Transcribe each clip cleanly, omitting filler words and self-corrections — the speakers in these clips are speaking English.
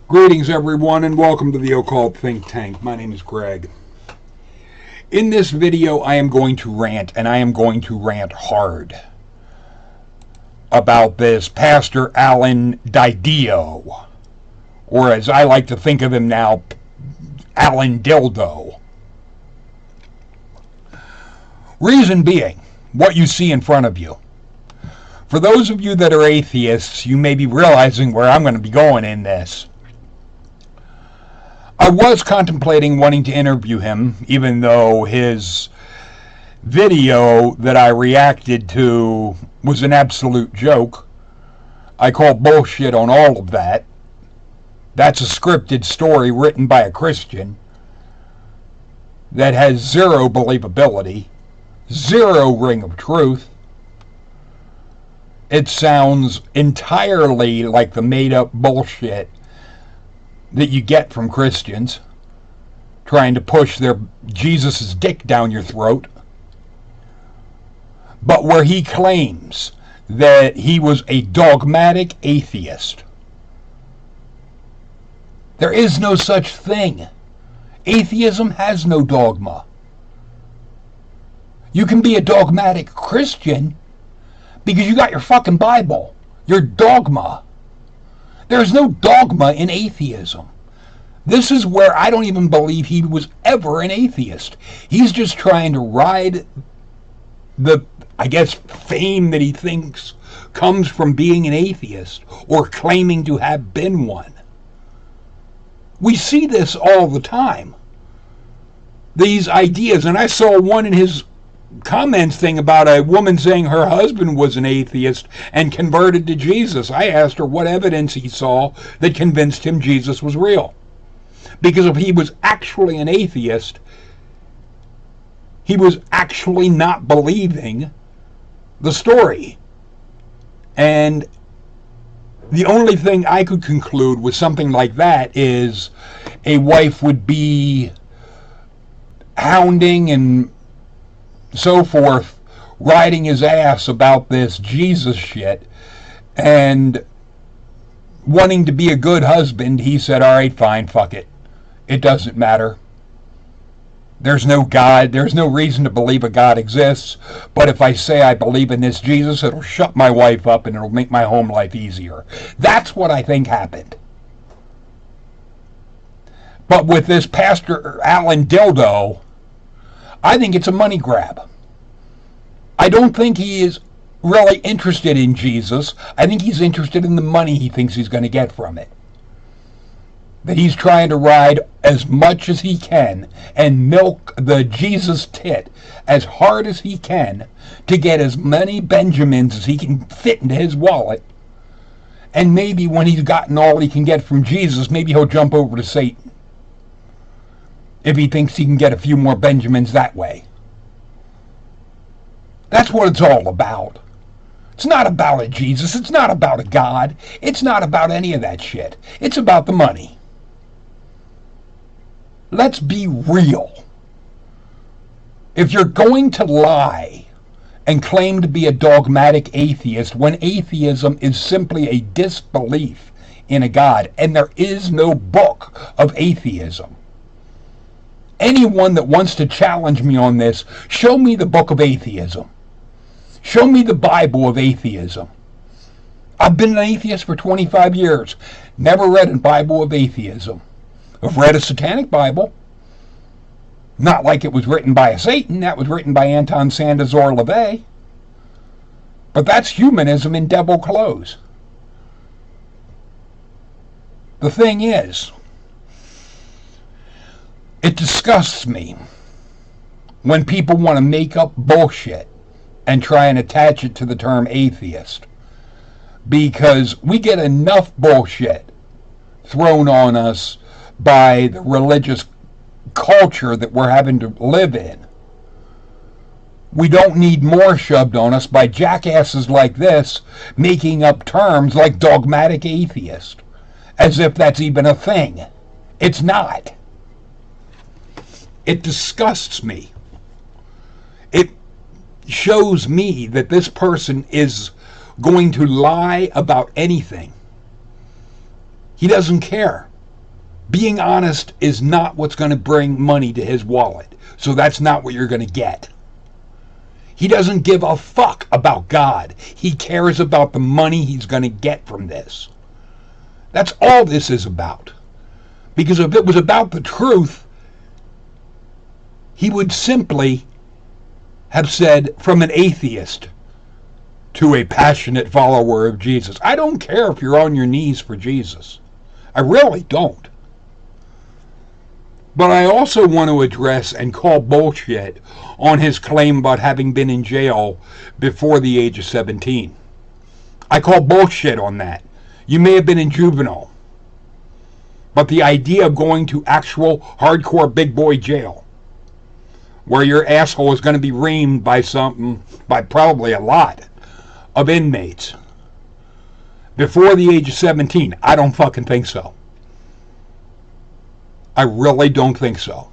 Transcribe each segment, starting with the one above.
Greetings, everyone, and welcome to the Occult Think Tank. My name is Greg. In this video, I am going to rant, and I am going to rant hard about this Pastor Alan Didio, or as I like to think of him now, Alan Dildo. Reason being, what you see in front of you. For those of you that are atheists, you may be realizing where I'm going to be going in this. I was contemplating wanting to interview him, even though his video that I reacted to was an absolute joke. I call bullshit on all of that. That's a scripted story written by a Christian that has zero believability, zero ring of truth. It sounds entirely like the made-up bullshit that you get from Christians trying to push their Jesus' dick down your throat. But where he claims that he was a dogmatic atheist, there is no such thing. Atheism has no dogma. You can be a dogmatic Christian because you got your fucking Bible, your dogma. There's no dogma in atheism. This is where I don't even believe he was ever an atheist. He's just trying to ride the, fame that he thinks comes from being an atheist or claiming to have been one. We see this all the time. These ideas, and I saw one in his comments thing about a woman saying her husband was an atheist and converted to Jesus. I asked her what evidence he saw that convinced him Jesus was real. Because if he was actually an atheist, he was actually not believing the story. And the only thing I could conclude with something like that is a wife would be hounding and so forth, riding his ass about this Jesus shit, and wanting to be a good husband, he said, all right, fine, fuck it. It doesn't matter. There's no God. There's no reason to believe a God exists. But if I say I believe in this Jesus, it'll shut my wife up and it'll make my home life easier. That's what I think happened. But with this Pastor Alan Dildo, I think it's a money grab. I don't think he is really interested in Jesus. I think he's interested in the money he thinks he's going to get from it. That he's trying to ride as much as he can and milk the Jesus tit as hard as he can to get as many Benjamins as he can fit into his wallet. And maybe when he's gotten all he can get from Jesus, maybe he'll jump over to Satan, if he thinks he can get a few more Benjamins that way. That's what it's all about. It's not about a Jesus. It's not about a God. It's not about any of that shit. It's about the money. Let's be real. If you're going to lie and claim to be a dogmatic atheist when atheism is simply a disbelief in a God, and there is no book of atheism, anyone that wants to challenge me on this, show me the book of atheism. Show me the Bible of atheism. I've been an atheist for 25 years. Never read a Bible of atheism. I've read a satanic Bible. Not like it was written by a Satan. That was written by Anton Sandazor LaVey. But that's humanism in devil clothes. The thing is, it disgusts me when people want to make up bullshit and try and attach it to the term atheist. Because we get enough bullshit thrown on us by the religious culture that we're having to live in. We don't need more shoved on us by jackasses like this making up terms like dogmatic atheist, as if that's even a thing. It's not. It disgusts me. It shows me that this person is going to lie about anything. He doesn't care. Being honest is not what's going to bring money to his wallet. So that's not what you're going to get. He doesn't give a fuck about God. He cares about the money he's going to get from this. That's all this is about. Because if it was about the truth, he would simply have said, from an atheist to a passionate follower of Jesus. I don't care if you're on your knees for Jesus. I really don't. But I also want to address and call bullshit on his claim about having been in jail before the age of 17. I call bullshit on that. You may have been in juvenile, but the idea of going to actual hardcore big boy jail, where your asshole is going to be reamed by probably a lot of inmates before the age of 17, I don't fucking think so. I really don't think so.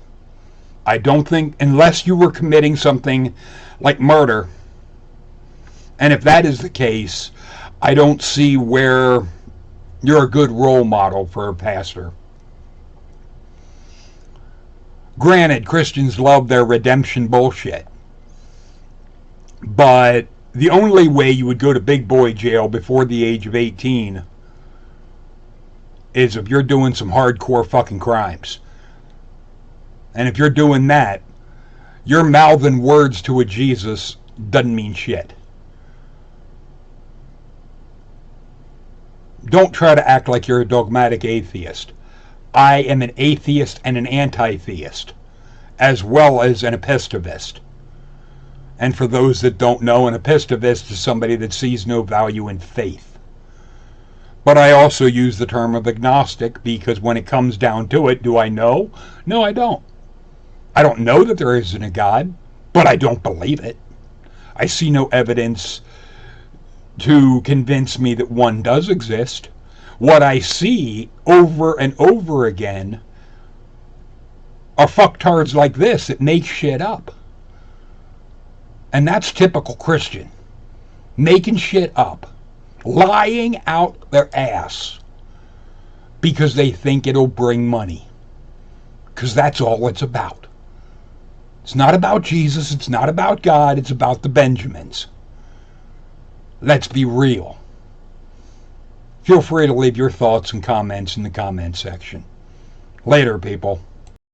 I don't think, unless you were committing something like murder, and if that is the case, I don't see where you're a good role model for a pastor. Granted, Christians love their redemption bullshit, but the only way you would go to big boy jail before the age of 18 is if you're doing some hardcore fucking crimes. And if you're doing that, your mouthing words to a Jesus doesn't mean shit. Don't try to act like you're a dogmatic atheist. I am an atheist and an anti-theist, as well as an epistivist. And for those that don't know, an epistivist is somebody that sees no value in faith. But I also use the term of agnostic because when it comes down to it, do I know? No, I don't. I don't know that there isn't a God, but I don't believe it. I see no evidence to convince me that one does exist. What I see over and over again are fucktards like this that make shit up. And that's typical Christian. Making shit up. Lying out their ass because they think it'll bring money. Because that's all it's about. It's not about Jesus, it's not about God, it's about the Benjamins. Let's be real. Feel free to leave your thoughts and comments in the comment section. Later, people.